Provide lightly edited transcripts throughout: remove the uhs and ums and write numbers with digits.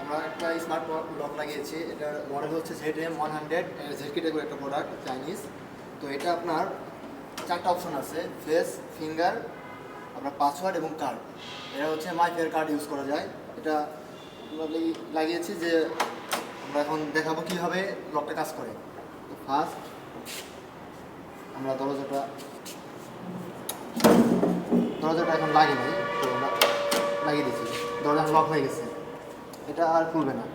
আমরা একটা smart lock লাগিয়েছি। এটার মডেল হচ্ছে ZM100 Z ক্যাটাগরি একটা প্রোডাক্ট, চাইনিজ। তো এটা আপনার 4টা অপশন আছে, ফেস, ফিঙ্গার, আপনার পাসওয়ার্ড এবং কার্ড। এটা হচ্ছে মাইফেয়ার কার্ড ইউজ করা যায়। এটা আমরা লাগিয়েছি যে আমরা এখন দেখাবো কীভাবে লকটা কাজ করে। তো ফার্স্ট আমরা দরজাটা এখন লাগিয়ে নিই। তো আমরা লাগিয়ে দিচ্ছি, দরজা লক হয়ে গেছে, এটা আর খুলবে না।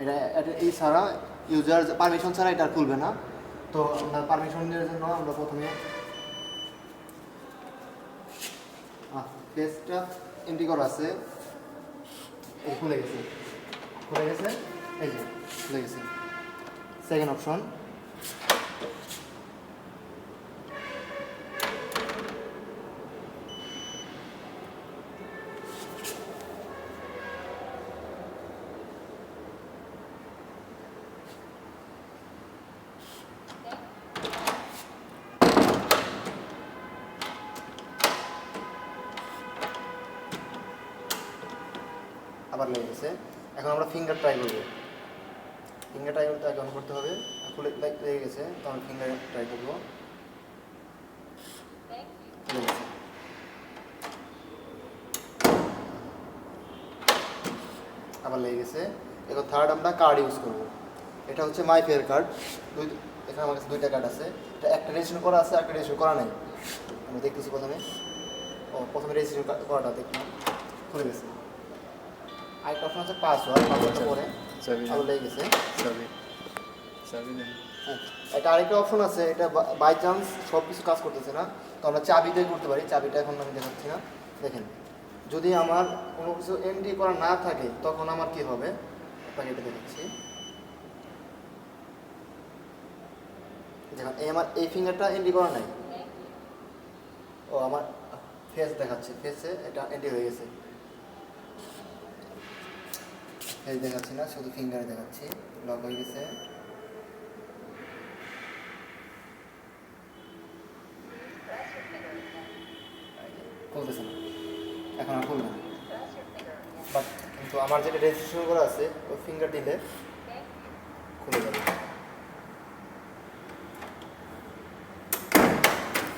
এটা এটা এই ছাড়া, ইউজার পারমিশন ছাড়া এটা আর খুলবে না। তো আমরা পারমিশনের জন্য আমরা প্রথমে ফেসটা এন্ট্রি করা আছে, এই খুলে গেছে, এই যে খুলে গেছে। সেকেন্ড অপশন, আবার লেগে গেছে। এখন আমরা ফিঙ্গার ট্রাই করবো। ফিঙ্গার ট্রাই করতে আগে অন করতে হবে। খুলে লেগে গেছে, তো আমি ফিঙ্গার ট্রাই করবো। আবার লেগে গেছে। এখন থার্ড আমরা কার্ড ইউজ করবো। এটা হচ্ছে মাইফেয়ার কার্ড। এখানে আমার কাছে 2টা কার্ড আছে। এটা একটা রেজিস্ট্রেশন করা আছে, একটা রেজিস্ট্রেশন করা নাই। আমি দেখতেছি প্রথমে রেজিস্ট্রেশন করাটা দেখলাম, খুলে গেছে। আরেকটা অপশন আছে পাসওয়ার্ডটা পরে আবার লেগে গেছে। এটা আরেকটা অপশন আছে, এটা বাই চান্স সব কিছু কাজ করতেছে না, তো আমরা চাবি দিয়ে করতে পারি। চাবিটা এখন আমি দেখাচ্ছি না। দেখেন, যদি আমার কোনো কিছু এন্ট্রি করা না থাকে তখন আমার কি হবে, আপনাকে এটা দেখাচ্ছি। দেখেন, আমার এই ফিঙ্গারটা এন্ট্রি করা নাই। ও আমার ফেস দেখাচ্ছে, ফেসে এটা এন্ট্রি হয়ে গেছে। ফেস দেখাচ্ছি না, শুধু ফিঙ্গারে দেখাচ্ছি, লক হয়ে গেছে। খুলতেছে না, এখন আর খুলবে না। বাট কিন্তু আমার যেটা রেজিস্ট্রেশন করা আছে, ওই ফিঙ্গার দিলে খুলে যাবে।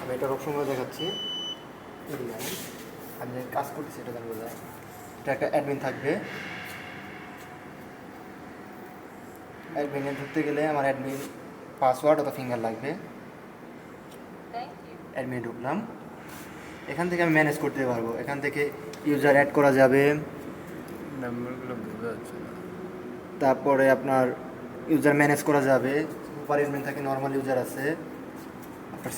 আমি এটার অপশনগুলো দেখাচ্ছি। আমি যে কাজ করতেছি এটা জানবো যায়। এটা একটা অ্যাডমিন থাকবে। অ্যাডমিনে ঢুকতে গেলে আমার অ্যাডমিন পাসওয়ার্ড অথবা ফিঙ্গার লাগবে। অ্যাডমিনে ঢুকলাম। এখান থেকে আমি ম্যানেজ করতে পারবো। এখান থেকে ইউজার অ্যাড করা যাবে, নাম্বারগুলো বোঝা যাচ্ছে না। তারপরে আপনার ইউজার ম্যানেজ করা যাবে। সুপার অ্যাডমিন থাকে, নর্মাল ইউজার আছে। আপনার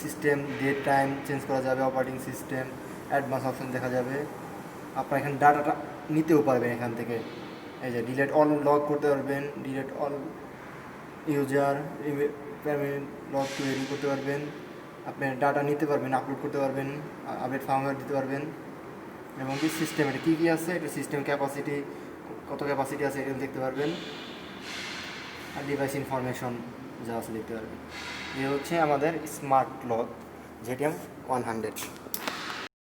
সিস্টেম ডেট টাইম চেঞ্জ করা যাবে, অপারেটিং সিস্টেম, অ্যাডভান্স অপশন দেখা যাবে। আপনার এখানে ডাটাটা নিতেও পারবেন এখান থেকে। এই যে ডিলেট অল লগ করতে পারবেন, delete all user, payment log তৈরি করতে পারবেন। আপনি ডাটা নিতে পারবেন, আপলোড করতে পারবেন, আপডেট ফার্মওয়্যার দিতে পারবেন। এবং কি সিস্টেম, এটা কী কী আছে, এটা সিস্টেম ক্যাপাসিটি, কত ক্যাপাসিটি আছে এটা দেখতে পারবেন। আর ডিভাইস ইনফরমেশন যা আছে দেখতে পারবেন। এই হচ্ছে আমাদের স্মার্ট লক ZM100।